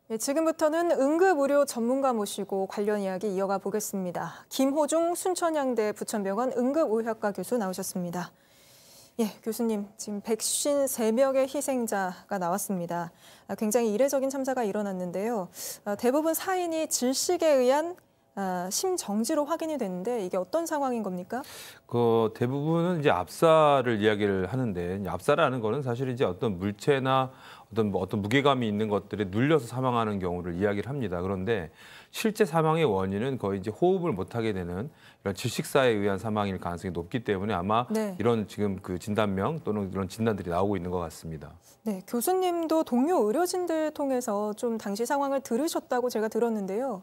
예, 지금부터는 응급의료 전문가 모시고 관련 이야기 이어가 보겠습니다. 김호중 순천향대 부천병원 응급의학과 교수 나오셨습니다. 예, 교수님, 지금 153명의 희생자가 나왔습니다. 굉장히 이례적인 참사가 일어났는데요. 대부분 사인이 질식에 의한 심정지로 확인이 됐는데 이게 어떤 상황인 겁니까? 대부분은 이제 압사를 이야기를 하는데, 압사라는 거는 사실 이제 어떤 물체나 어떤 무게감이 있는 것들에 눌려서 사망하는 경우를 이야기를 합니다. 그런데 실제 사망의 원인은 거의 이제 호흡을 못하게 되는 이런 질식사에 의한 사망일 가능성이 높기 때문에 아마 이런 지금 그 진단명 또는 이런 진단들이 나오고 있는 것 같습니다. 네, 교수님도 동료 의료진들 통해서 좀 당시 상황을 들으셨다고 제가 들었는데요.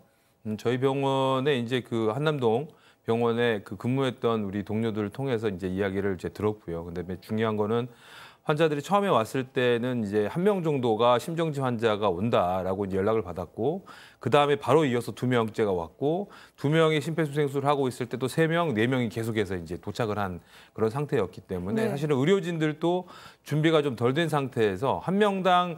저희 병원에 이제 그 한남동 병원에 그 근무했던 우리 동료들을 통해서 이제 이야기를 이제 들었고요. 근데 중요한 거는 환자들이 처음에 왔을 때는 이제 1명 정도가 심정지 환자가 온다라고 이제 연락을 받았고, 그 다음에 바로 이어서 2명째가 왔고, 2명이 심폐소생술을 하고 있을 때도 3명, 4명이 계속해서 이제 도착을 한 그런 상태였기 때문에 사실은 의료진들도 준비가 좀 덜 된 상태에서 1명당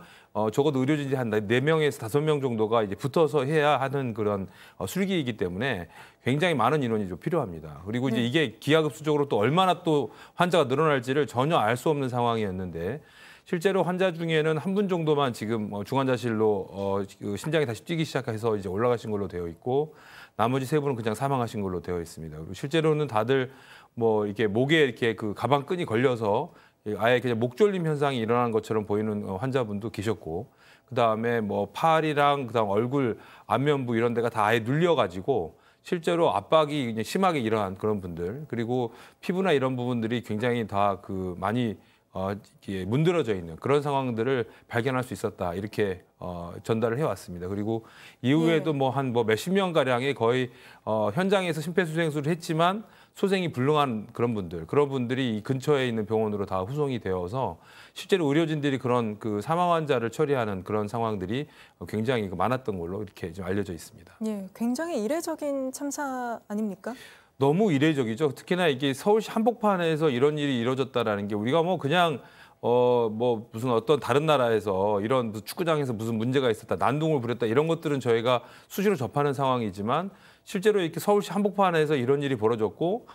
적어도 의료진이 한 4명에서 5명 정도가 이제 붙어서 해야 하는 그런 술기이기 때문에 굉장히 많은 인원이 좀 필요합니다. 그리고 이제 이게 기하급수적으로 또 얼마나 또 환자가 늘어날지를 전혀 알 수 없는 상황이었는데, 실제로 환자 중에는 한 분 정도만 지금 중환자실로 심장이 다시 뛰기 시작해서 이제 올라가신 걸로 되어 있고, 나머지 3분은 그냥 사망하신 걸로 되어 있습니다. 그리고 실제로는 다들 뭐 이렇게 목에 이렇게 그 가방끈이 걸려서 아예 그냥 목졸림 현상이 일어난 것처럼 보이는 환자분도 계셨고, 그다음에 뭐 팔이랑 그다음 얼굴 안면부 이런 데가 다 아예 눌려가지고 실제로 압박이 그냥 심하게 일어난 그런 분들, 그리고 피부나 이런 부분들이 굉장히 다 그 많이 이렇게 문드러져 있는 그런 상황들을 발견할 수 있었다, 이렇게 전달을 해왔습니다. 그리고 이후에도 뭐 한 몇십 명 가량이 거의 현장에서 심폐소생술을 했지만 소생이 불능한 그런 분들이 이 근처에 있는 병원으로 다 후송이 되어서 실제로 의료진들이 그런 그 사망 환자를 처리하는 그런 상황들이 굉장히 많았던 걸로 이렇게 좀 알려져 있습니다. 예, 굉장히 이례적인 참사 아닙니까? 너무 이례적이죠. 특히나 이게 서울시 한복판에서 이런 일이 이루어졌다라는 게, 우리가 뭐 그냥 뭐 무슨 어떤 다른 나라에서 이런 축구장에서 무슨 문제가 있었다, 난동을 부렸다, 이런 것들은 저희가 수시로 접하는 상황이지만, 실제로 이렇게 서울시 한복판에서 이런 일이 벌어졌고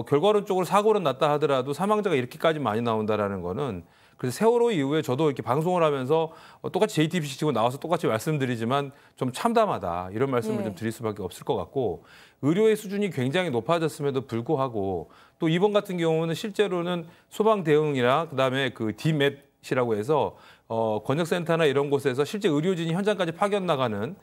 결과론적으로 사고는 났다 하더라도 사망자가 이렇게까지 많이 나온다라는 거는, 그래서 세월호 이후에 저도 이렇게 방송을 하면서 똑같이 JTBC 치고 나와서 똑같이 말씀드리지만 좀 참담하다, 이런 말씀을 좀 드릴 수밖에 없을 것 같고, 의료의 수준이 굉장히 높아졌음에도 불구하고 또 이번 같은 경우는 실제로는 소방 대응이나 그다음에 그 DMAT이라고 해서 권역센터나 이런 곳에서 실제 의료진이 현장까지 파견 나가는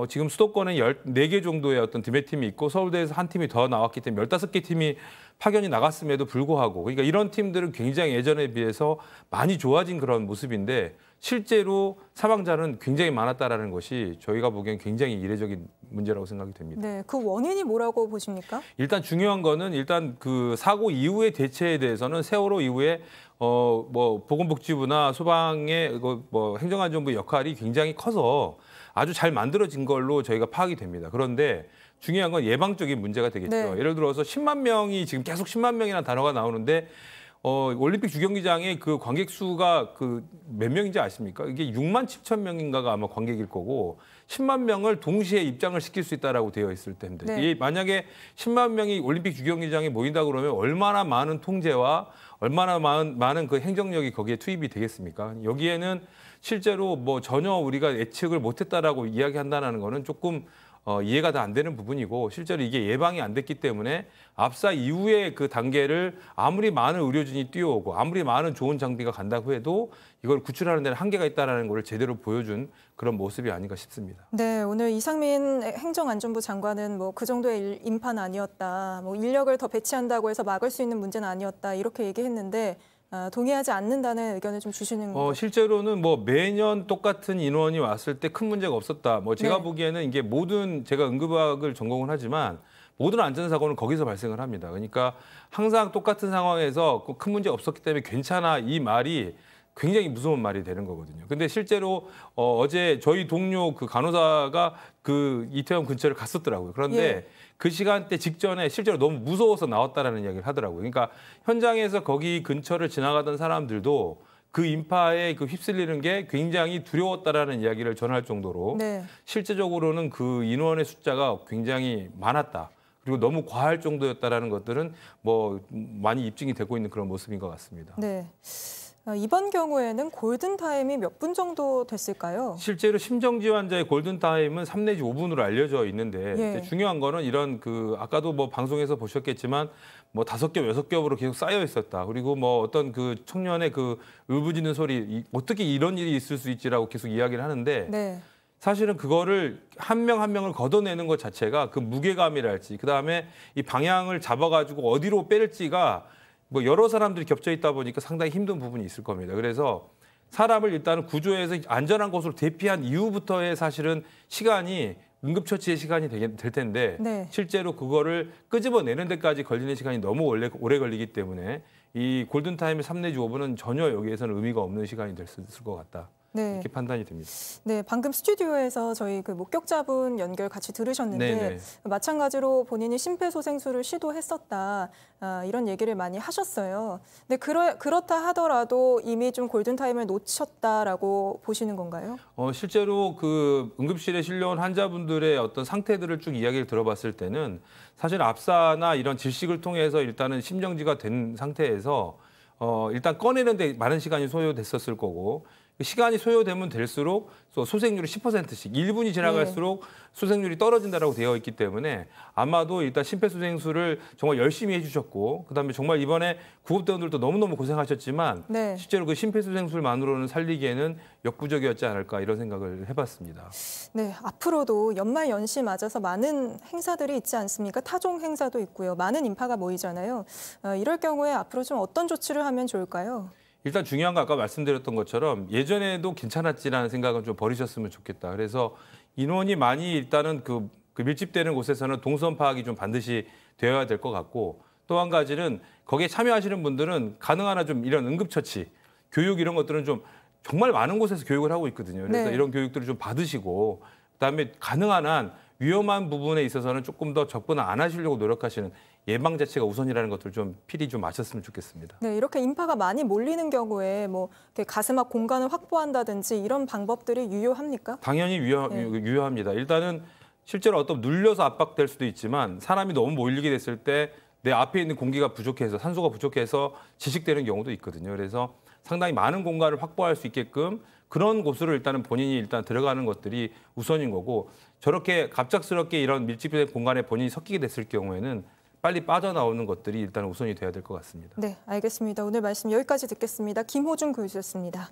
지금 수도권에 14개 정도의 어떤 DMAT팀이 있고, 서울대에서 한 팀이 더 나왔기 때문에 15개 팀이 파견이 나갔음에도 불구하고, 그러니까 이런 팀들은 굉장히 예전에 비해서 많이 좋아진 그런 모습인데, 실제로 사망자는 굉장히 많았다라는 것이 저희가 보기엔 굉장히 이례적인 문제라고 생각이 됩니다. 네, 그 원인이 뭐라고 보십니까? 일단 중요한 거는, 일단 그 사고 이후의 대처에 대해서는 세월호 이후에 뭐 보건복지부나 소방의 뭐 행정안전부 역할이 굉장히 커서 아주 잘 만들어진 걸로 저희가 파악이 됩니다. 그런데 중요한 건 예방적인 문제가 되겠죠. 예를 들어서 10만 명이 지금 계속 10만 명이라는 단어가 나오는데, 올림픽 주경기장에 그 관객 수가 그 몇 명인지 아십니까? 이게 6만 7천 명인가가 아마 관객일 거고, 10만 명을 동시에 입장을 시킬 수 있다라고 되어 있을 텐데, 이 만약에 10만 명이 올림픽 주경기장에 모인다 그러면 얼마나 많은 통제와 얼마나 많은 그 행정력이 거기에 투입이 되겠습니까? 여기에는 실제로 뭐 전혀 우리가 예측을 못했다라고 이야기한다는 거는 조금 이해가 다 안 되는 부분이고, 실제로 이게 예방이 안 됐기 때문에 압사 이후의 그 단계를 아무리 많은 의료진이 뛰어오고 아무리 많은 좋은 장비가 간다고 해도 이걸 구출하는 데는 한계가 있다는 걸 제대로 보여준 그런 모습이 아닌가 싶습니다. 네, 오늘 이상민 행정안전부 장관은 뭐 그 정도의 인파는 아니었다, 뭐 인력을 더 배치한다고 해서 막을 수 있는 문제는 아니었다, 이렇게 얘기했는데 동의하지 않는다는 의견을 좀 주시는 거죠? 실제로는 뭐 매년 똑같은 인원이 왔을 때 큰 문제가 없었다. 뭐 제가 보기에는 이게 제가 응급의학을 전공을 하지만 모든 안전사고는 거기서 발생을 합니다. 그러니까 항상 똑같은 상황에서 큰 문제 없었기 때문에 괜찮아, 이 말이 굉장히 무서운 말이 되는 거거든요. 근데 실제로 어제 저희 동료 그 간호사가 그 이태원 근처를 갔었더라고요. 그런데 그 시간대 직전에 실제로 너무 무서워서 나왔다라는 이야기를 하더라고요. 그러니까 현장에서 거기 근처를 지나가던 사람들도 그 인파에 그 휩쓸리는 게 굉장히 두려웠다라는 이야기를 전할 정도로 네. 실제적으로는 그 인원의 숫자가 굉장히 많았다. 그리고 너무 과할 정도였다라는 것들은 뭐 많이 입증이 되고 있는 그런 모습인 것 같습니다. 네. 이번 경우에는 골든타임이 몇 분 정도 됐을까요? 실제로 심정지 환자의 골든타임은 3 내지 5분으로 알려져 있는데 예. 이제 중요한 거는 이런 그 아까도 뭐 방송에서 보셨겠지만 뭐 5겹, 6겹으로 계속 쌓여 있었다. 그리고 뭐 어떤 그 청년의 그 울부짖는 소리 어떻게 이런 일이 있을 수 있지라고 계속 이야기를 하는데 네. 사실은 그거를 한 명 한 명을 걷어내는 것 자체가 그 무게감이랄지 그다음에 이 방향을 잡아가지고 어디로 뺄지가 뭐 여러 사람들이 겹쳐 있다 보니까 상당히 힘든 부분이 있을 겁니다. 그래서 사람을 일단은 구조해서 안전한 곳으로 대피한 이후부터의 사실은 시간이 응급처치의 시간이 될 텐데 네. 실제로 그거를 끄집어내는 데까지 걸리는 시간이 너무 오래 걸리기 때문에 이 골든타임의 3 내지 5분은 전혀 여기에서는 의미가 없는 시간이 될 수 있을 것 같다. 네. 이렇게 판단이 됩니다. 네, 방금 스튜디오에서 저희 그 목격자분 연결 같이 들으셨는데 네네. 마찬가지로 본인이 심폐소생술을 시도했었다 이런 얘기를 많이 하셨어요. 근데 그렇다 하더라도 이미 좀 골든타임을 놓쳤다라고 보시는 건가요? 실제로 그 응급실에 실려온 환자분들의 어떤 상태들을 쭉 이야기를 들어봤을 때는 사실 압사나 이런 질식을 통해서 일단은 심정지가 된 상태에서 일단 꺼내는데 많은 시간이 소요됐었을 거고 시간이 소요되면 될수록 소생률이 10%씩 1분이 지나갈수록 소생률이 떨어진다라고 되어 있기 때문에 아마도 일단 심폐소생술을 정말 열심히 해주셨고 그다음에 정말 이번에 구급대원들도 너무너무 고생하셨지만 네. 실제로 그 심폐소생술만으로는 살리기에는 역부족이었지 않을까 이런 생각을 해봤습니다. 네, 앞으로도 연말 연시 맞아서 많은 행사들이 있지 않습니까? 타종 행사도 있고요. 많은 인파가 모이잖아요. 이럴 경우에 앞으로 좀 어떤 조치를 하면 좋을까요? 일단 중요한 거 아까 말씀드렸던 것처럼 예전에도 괜찮았지라는 생각은 좀 버리셨으면 좋겠다. 그래서 인원이 많이 일단은 그 밀집되는 곳에서는 동선 파악이 좀 반드시 되어야 될 것 같고 또 한 가지는 거기에 참여하시는 분들은 가능한 한 좀 이런 응급처치, 교육 이런 것들은 좀 정말 많은 곳에서 교육을 하고 있거든요. 그래서 네. 이런 교육들을 좀 받으시고 그다음에 가능한 한 위험한 부분에 있어서는 조금 더 접근을 안 하시려고 노력하시는 예방 자체가 우선이라는 것들 좀 필히 좀 아셨으면 좋겠습니다. 네, 이렇게 인파가 많이 몰리는 경우에 뭐 이렇게 가슴 앞 공간을 확보한다든지 이런 방법들이 유효합니까? 당연히 네. 유효합니다. 일단은 실제로 어떤 눌려서 압박될 수도 있지만 사람이 너무 몰리게 됐을 때 내 앞에 있는 공기가 부족해서 산소가 부족해서 지식되는 경우도 있거든요. 그래서 상당히 많은 공간을 확보할 수 있게끔 그런 곳으로 일단은 본인이 일단 들어가는 것들이 우선인 거고 저렇게 갑작스럽게 이런 밀집된 공간에 본인이 섞이게 됐을 경우에는 빨리 빠져나오는 것들이 일단 우선이 돼야 될 것 같습니다. 네, 알겠습니다. 오늘 말씀 여기까지 듣겠습니다. 김호중 교수였습니다.